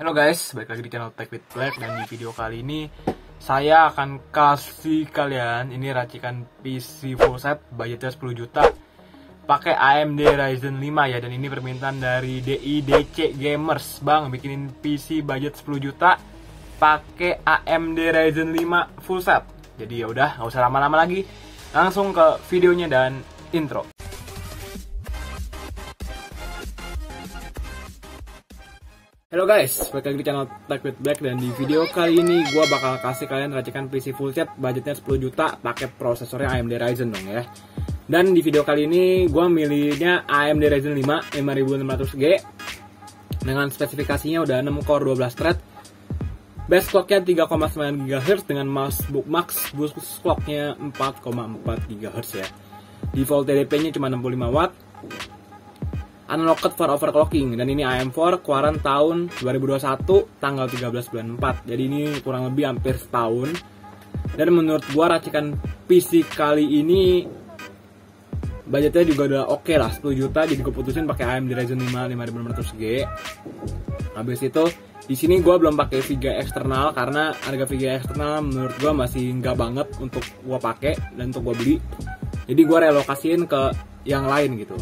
Halo guys, balik lagi di channel Tech with Black. Dan di video kali ini saya akan kasih kalian ini racikan PC full set budgetnya 10 juta pakai AMD Ryzen 5 ya. Dan ini permintaan dari DIDC Gamers. Bang, bikinin PC budget 10 juta pakai AMD Ryzen 5 full set. Jadi ya udah, nggak usah lama-lama lagi, langsung ke videonya dan intro. Halo guys, balik lagi di channel Tech with Black. Dan di video kali ini gue bakal kasih kalian racikan PC full set budgetnya 10 juta pakai prosesornya AMD Ryzen dong ya. Dan di video kali ini gue milihnya AMD Ryzen 5 5600G dengan spesifikasinya udah 6 core 12 thread, base clocknya 3,9 GHz dengan max boost clocknya 4,4 GHz ya. Default TDP nya cuma 65 watt, unlocked for overclocking, dan ini AM4 keluaran tahun 2021 tanggal 13 bulan 4. Jadi ini kurang lebih hampir setahun. Dan menurut gua racikan PC kali ini budgetnya juga udah oke lah, 10 juta. Jadi gua putusin pakai AMD Ryzen 5 5600G. Habis itu di sini gua belum pakai VGA eksternal karena harga VGA eksternal menurut gua masih nggak banget untuk gua pakai dan untuk gua beli. Jadi gua relokasiin ke yang lain gitu.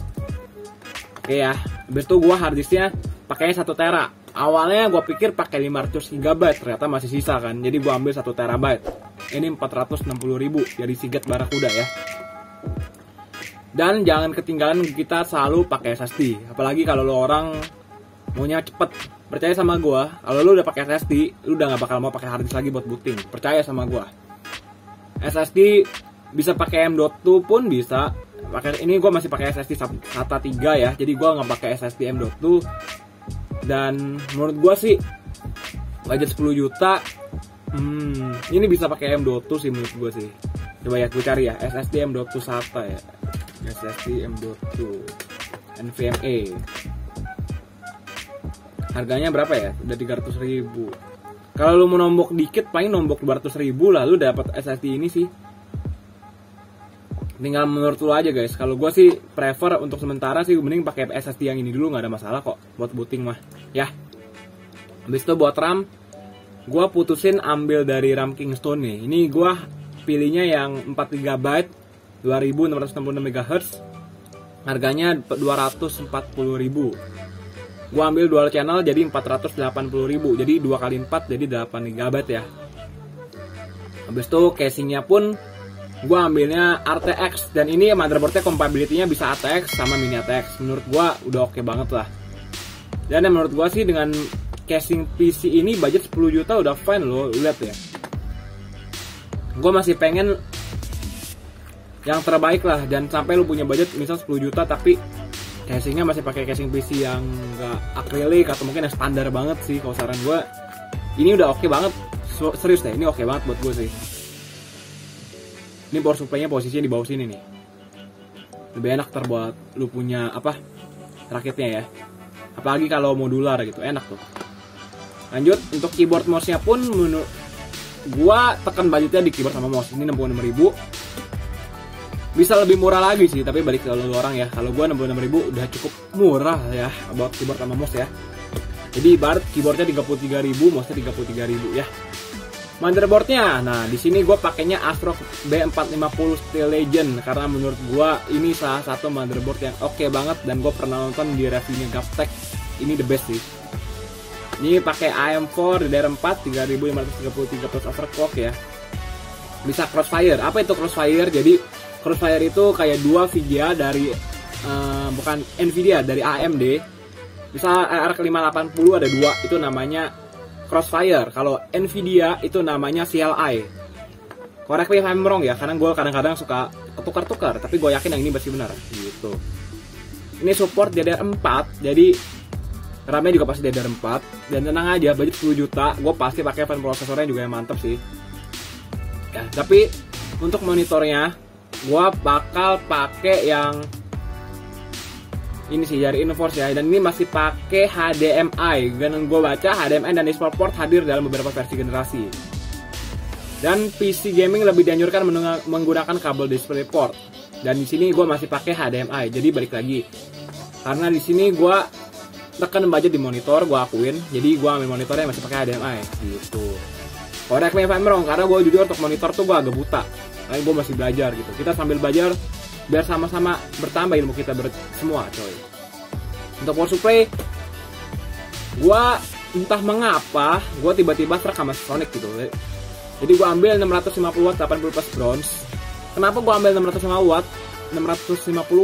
Oke ya, habis itu gue harddisknya pakainya 1 tera. Awalnya gue pikir pakai 500 GB, ternyata masih sisa kan. Jadi gue ambil 1 terabyte. Ini 460.000 dari Seagate Barakuda ya. Dan jangan ketinggalan, kita selalu pakai SSD. Apalagi kalau lo orang maunya cepet. Percaya sama gue, kalau lo udah pakai SSD, lo udah gak bakal mau pakai harddisk lagi buat booting. Percaya sama gue. SSD bisa pakai M.2 pun bisa. Ini gue masih pakai SSD SATA 3 ya, jadi gue nggak pakai SSD M.2. Dan menurut gue sih budget 10 juta ini bisa pakai M.2 sih menurut gue sih. Coba ya gue cari ya, SSD M.2 SATA ya, SSD M.2 NVMe. Harganya berapa ya? Udah 300.000. Kalau lu mau nombok dikit, paling nombok 200.000 lah lu dapat SSD ini sih. Tinggal menurut lo aja guys. Kalau gue sih prefer untuk sementara sih mending pakai SSD yang ini dulu, nggak ada masalah kok buat booting mah ya. Habis itu buat RAM, gue putusin ambil dari RAM Kingston nih. Ini gue pilihnya yang 4 GB 2666 MHz, harganya 240.000. Gue ambil dual channel jadi 480.000, jadi 2x4 jadi 8 GB ya. Habis itu casingnya pun gue ambilnya RTX, dan ini motherboardnya compatibility-nya bisa ATX sama mini ATX. Menurut gue udah oke banget lah. Dan menurut gue sih dengan casing PC ini budget 10 juta udah fine loh, lihat ya. Gue masih pengen yang terbaik lah, dan sampai lu punya budget misal 10 juta tapi casingnya masih pakai casing PC yang gak akrilik atau mungkin yang standar banget sih. Kalau saran gue ini udah oke banget, serius deh, ini oke banget buat gue sih. Ini power supply-nya posisinya di bawah sini nih. Lebih enak terbuat lu punya rakitnya ya. Apalagi kalau modular gitu, enak tuh. Lanjut, untuk keyboard mouse-nya pun menurut gua tekan budgetnya di keyboard sama mouse. Ini 66.000. Bisa lebih murah lagi sih, tapi balik ke lu orang ya. Kalau gua 66.000 udah cukup murah ya buat keyboard sama mouse ya. Jadi ibarat keyboardnya 33.000, mouse-nya 33.000 ya. Motherboardnya, nah di sini gue pakainya ASRock B450 Steel Legend karena menurut gue ini salah satu motherboard yang oke banget, dan gue pernah nonton di reviewnya GapTech, ini the best sih. Ini pakai AM4 DDR4 3533 plus overclock ya. Bisa crossfire. Apa itu crossfire? Jadi crossfire itu kayak dua VGA dari bukan Nvidia, dari AMD. Bisa RX 580 ada dua, itu namanya Crossfire. Kalau Nvidia itu namanya CLI. Correct me if I'm wrong ya, karena gue kadang-kadang suka ketukar-tukar, tapi gue yakin yang ini pasti benar gitu. Ini support DDR4, jadi RAM-nya juga pasti DDR4. Dan tenang aja, budget 10 juta, gue pasti pakai fan prosesornya juga yang mantep sih ya. Tapi untuk monitornya gue bakal pakai yang ini sih dari Inforce ya, dan ini masih pakai HDMI. Dan gue baca HDMI dan DisplayPort hadir dalam beberapa versi generasi. Dan PC gaming lebih dianjurkan menggunakan kabel DisplayPort. Dan di sini gue masih pakai HDMI. Jadi balik lagi, karena di sini gue tekan budget di monitor, gue akuin. Jadi gue ambil monitornya masih pakai HDMI gitu. Correct me if I'm wrong, karena gue jujur untuk monitor tuh gue agak buta. Karena gue masih belajar gitu. Kita sambil belajar biar sama-sama bertambah ilmu kita semua coy. Untuk power supply, gue entah mengapa gue tiba-tiba serak sama Sonic gitu. Jadi gue ambil 650 watt 80 plus bronze. Kenapa gue ambil 650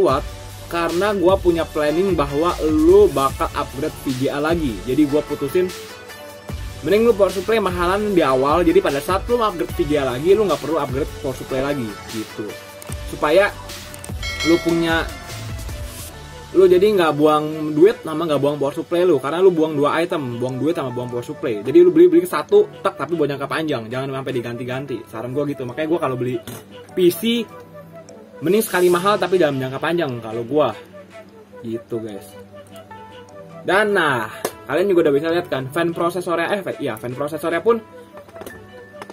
watt? Karena gue punya planning bahwa lu bakal upgrade VGA lagi. Jadi gue putusin mending lu power supply mahalan di awal. Jadi pada saat lu upgrade VGA lagi, lu nggak perlu upgrade power supply lagi gitu. Supaya lu jadi nggak buang duit sama nggak buang power supply lu. Karena lu buang 2 item, buang duit sama buang power supply. Jadi lu beli satu tak, tapi buat jangka panjang, jangan sampai diganti-ganti. Saran gue gitu. Makanya gue kalau beli PC mending sekali mahal tapi dalam jangka panjang kalau gua gitu guys. Dan nah, kalian juga udah bisa lihat kan fan prosesornya fan prosesornya pun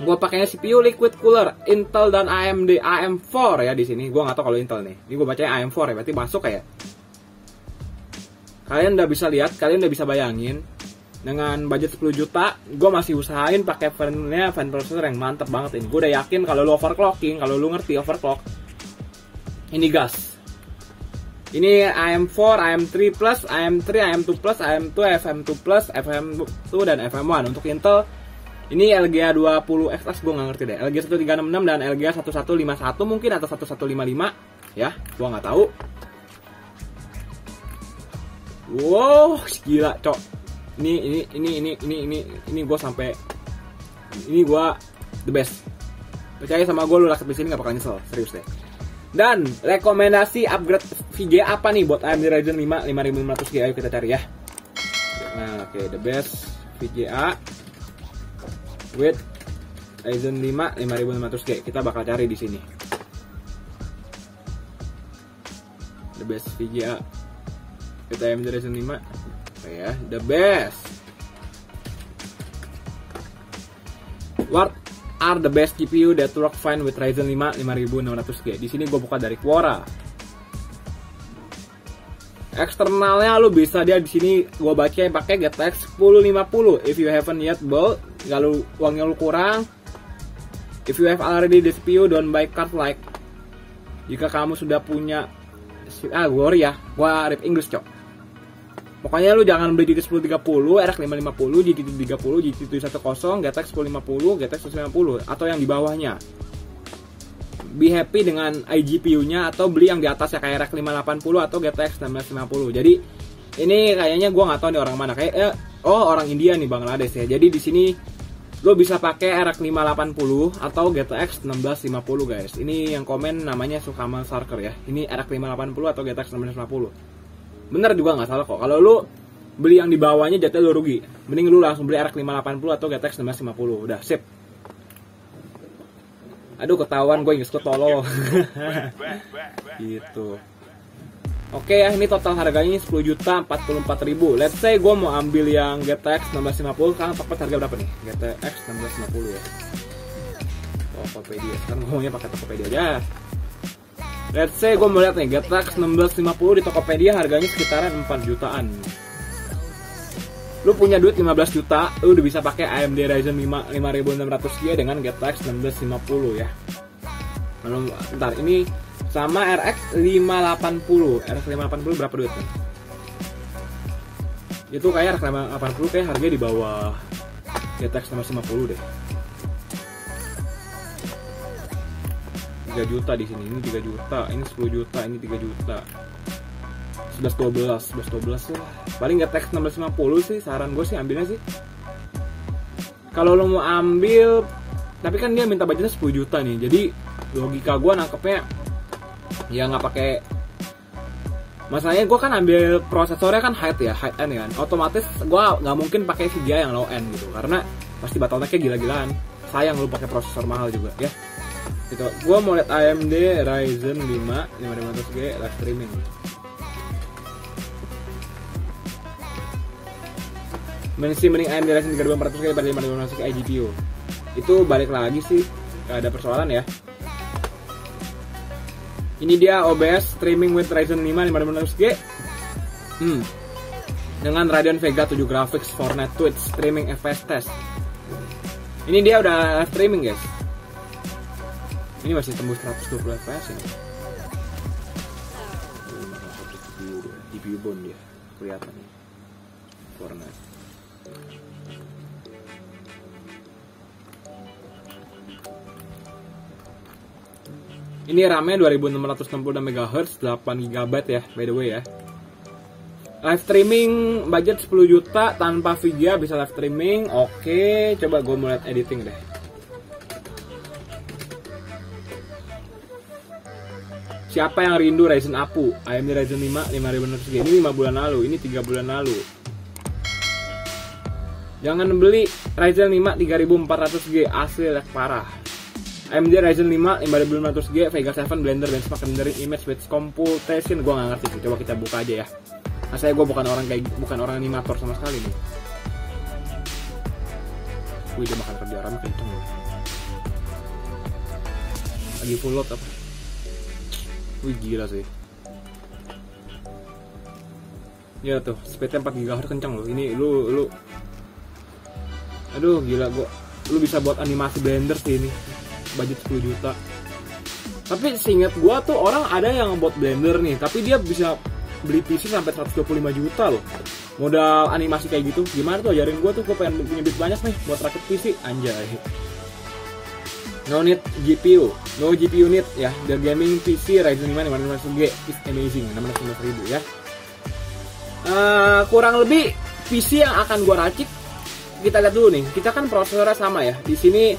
gua pakainya CPU liquid cooler Intel dan AMD AM4 ya di sini. Gua nggak tahu kalau Intel nih. Ini gua bacanya AM4 ya, berarti masuk kayak. Kalian udah bisa lihat, kalian udah bisa bayangin dengan budget 10 juta, gue masih usahain pakai fan processor yang mantep banget ini. Gue udah yakin kalau lu overclocking, kalau lu ngerti overclock, ini gas. Ini AM4, AM3 Plus, AM3, AM2 Plus, AM2, FM2 Plus, FM2 dan FM1. Untuk Intel, ini LGA 20XS gue nggak ngerti deh. LGA 1366 dan LGA 1151 mungkin atau 1155 ya, gue nggak tahu. Wow, gila cok. Ini gue sampai ini gue the best. Percaya sama gue, lu rakit di sini nggak bakal nyesel, serius deh. Dan rekomendasi upgrade VGA apa nih buat AMD Ryzen 5 5500G? Ayo kita cari ya. Nah, oke, the best VGA with Ryzen 5 5500G. Kita bakal cari di sini. The best VGA with AMD Ryzen 5. Oke ya, the best. What are the best GPU that work fine with Ryzen 5 5600G? Di sini gue buka dari Quora. Eksternalnya lu bisa dia di sini gue baca pakai GTX 1050. If you haven't yet bought, kalau uangnya lu kurang, if you have already the CPU, don't buy card like. Jika kamu sudah punya gue rip English cok. Pokoknya lu jangan beli GT 1030, RX 550, GT 30, GT 710, GTX 1050, GTX 150 atau yang di bawahnya. Be happy dengan iGPU-nya atau beli yang di atasnya kayak RX 580 atau GTX 1650. Jadi ini kayaknya gua nggak tahu nih orang mana, kayak orang India nih, Bangladesh ya. Jadi di sini lu bisa pakai RX 580 atau GTX 1650 guys. Ini yang komen namanya Sukamal Sarker ya. Ini RX 580 atau GTX 1650. Bener juga nggak salah kok. Kalau lu beli yang di bawahnya jatuh lu rugi. Mending lu langsung beli RX 580 atau GTX 1650. Udah sip. Aduh ketahuan gue Inggris gue tolol. Gitu. Oke ya, ini total harganya 10.044.000. Let's say gue mau ambil yang GTX 1650. Sekarang tepat harga berapa nih? GTX 1650 ya. Tokopedia. Sekarang gue maunya pakai Tokopedia aja. Let's say gue mau lihat nih GTX 1650 di Tokopedia harganya sekitaran 4 jutaan. Lu punya duit 15 juta, lu udah bisa pakai AMD Ryzen 5 5600G dengan GTX 1650 ya. Lalu bentar, ini sama RX 580. RX 580 berapa duitnya? Itu kayak RX 580 kayak harganya di bawah GTX 1650 deh. 3 juta di sini, ini 3 juta, ini 10 juta, ini 3 juta. 11 12 ya. Paling GTX 1650 sih, saran gue sih ambilnya sih. Kalau lo mau ambil, tapi kan dia minta budgetnya 10 juta nih. Jadi logika gue nangkepnya ya nggak pakai. Masalahnya gue kan ambil prosesornya kan high end kan. Otomatis gue nggak mungkin pakai VGA yang low end gitu, karena pasti bottlenecknya gila-gilaan. Sayang lu pakai prosesor mahal juga ya. Gitu. Gue mau lihat AMD Ryzen 5 5500G live streaming. Mending AMD Ryzen 3400G daripada 5500G iGPU. Itu balik lagi sih, gak ada persoalan ya. Ini dia OBS streaming with Ryzen 5 5600G. dengan Radeon Vega 7 graphics 4 Twitch streaming FPS test. Ini dia udah live streaming guys. Ini masih tembus 120 FPS ini. GPU bone dia kelihatan nih. Fortnite. Ini RAM-nya 2660 MHz, 8 GB ya, by the way ya. Live streaming budget 10 juta tanpa VGA bisa live streaming. Oke, coba gue mulai editing deh. Siapa yang rindu Ryzen Apu? AMD Ryzen 5 5600G. Ini 5 bulan lalu, ini 3 bulan lalu. Jangan beli Ryzen 5 3400G, asli lag parah. AMD Ryzen 5 5500G, Vega 7, Blender, Benchmark, Rendering, Image, Batch Computation. Gue gak ngerti sih, coba kita buka aja ya. Saya gue bukan orang animator sama sekali nih. Wih, dia makan kerja orang kenceng loh. Lagi full load apa? Wih, gila sih. Ya tuh, speednya 4 GHz kenceng loh. Ini lu aduh gila, lu bisa buat animasi Blender sih ini. Budget 10 juta. Tapi seingat gua tuh orang ada yang buat Blender nih, tapi dia bisa beli PC sampai 125 juta loh. Modal animasi kayak gitu. Gimana tuh, ajarin gua tuh, gua pengen punya duit banyak nih buat rakit PC, anjay. No need GPU, no GPU need ya. The gaming PC Ryzen 5 5600G is amazing, 615.000 ya. Kurang lebih PC yang akan gua racik, kita lihat dulu nih. Kita kan prosesornya sama ya. Di sini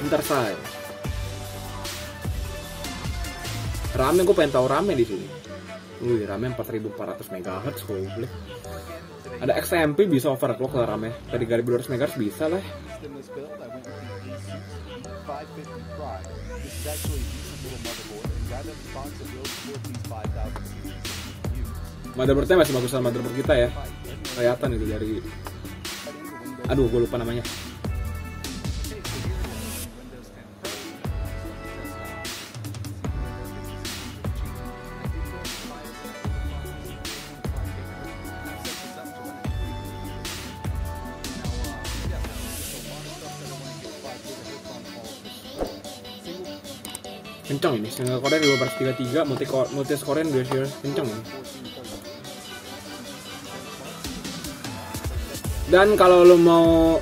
bentar say. RAM-nya gue pengen tahu RAM-nya di sini. Wih, RAM-nya 4400 MHz goblok. Ada XMP bisa overclock lah RAM-nya. Tadi 3200 MHz bisa lah. Motherboardnya masih bagus sama motherboard kita ya. Kelihatan itu dari. Aduh, gue lupa namanya. Kenceng ini, single core 233, multi score 2 kenceng ini. Dan kalau lo mau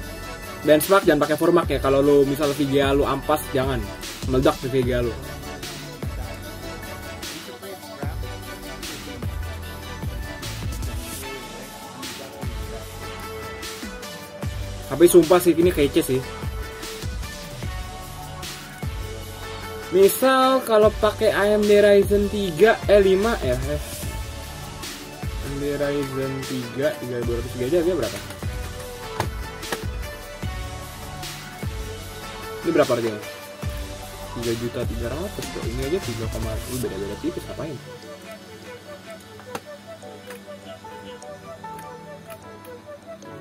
benchmark jangan pakai formak ya. Kalau lo misal VGA lo ampas, jangan meledak di VGA lo. Tapi sumpah sih ini kece sih. Misal kalau pakai AMD Ryzen 5 ya. AMD Ryzen 3 3200G aja dia berapa? Ini berapa harganya? 3.300.000 kok. Ini aja 3, ini beda-beda tipis, ngapain?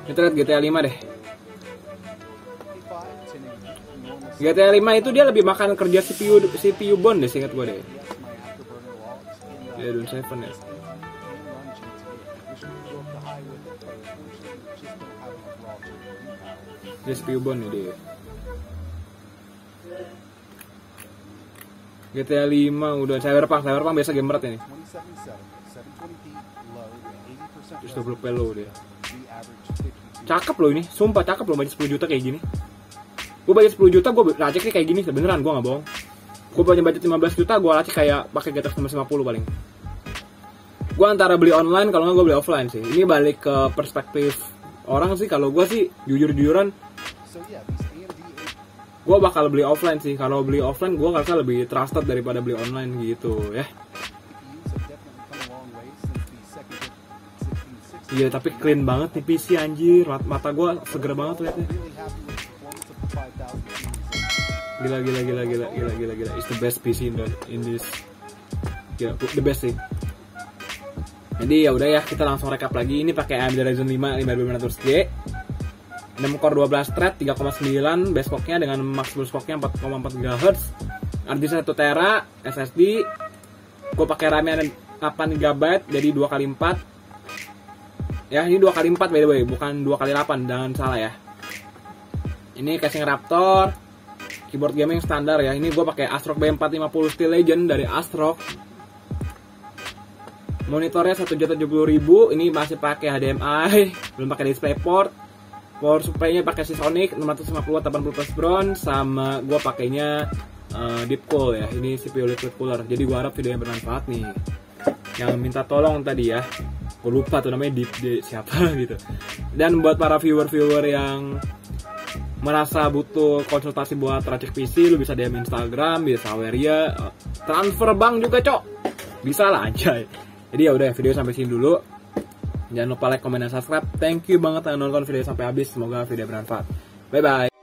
Kita lihat GTA 5 deh. GTA 5 itu dia lebih makan kerja CPU bond deh, seingat gue deh. Ya, Radeon 7 ya. Dia CPU bond nih dia. GTA 5 udah Cyberpunk biasa game berat ini. 120p low dia. Cakep loh ini, sumpah cakep loh, budget 10 juta kayak gini. Gue budget 10 juta, gue racik kayak gini, sebeneran gue gak bohong. Gue punya budget 15 juta, gue racik kayak pakai GTX 950 paling. Gue antara beli online, kalau nggak gue beli offline sih. Ini balik ke perspektif orang sih. Kalau gue sih jujur-jujuran, gue bakal beli offline sih. Kalau beli offline, gue ngerasa lebih trusted daripada beli online gitu ya. Iya, tapi clean banget nih PC anjir. Mata gue seger banget liatnya. Gila. It's the best PC in this. Gila, the best sih. Jadi ya udah ya, kita langsung recap lagi. Ini pakai AMD Ryzen 5 5500G. 6 core 12 thread 3,9, base clock-nya dengan max boost clock-nya 4,4 GHz. HDD 1 TB, SSD Gue pakai RAM 8 GB jadi 2x4. Ya, ini 2x4 by the way, bukan 2x8, jangan salah ya. Ini casing Raptor, keyboard gaming standar ya. Ini gue pakai ASRock B450 Steel Legend dari ASRock. Monitornya 1.070.000, ini masih pakai HDMI, belum pakai DisplayPort. Power supply-nya pakai Seasonic 650 watt 80 bronze, sama gue pakainya deep cool ya. Ini CPU liquid cooler. Jadi gue harap videonya bermanfaat nih. Yang minta tolong tadi ya, gue lupa tuh namanya Deep siapa gitu. Dan buat para viewer yang merasa butuh konsultasi buat racik PC, lu bisa DM Instagram, bisa Saweria, transfer bank juga cok, bisa lah anjay. Jadi ya udah, video sampai sini dulu. Jangan lupa like, comment, dan subscribe. Thank you banget yang nonton video sampai habis. Semoga video bermanfaat. Bye bye.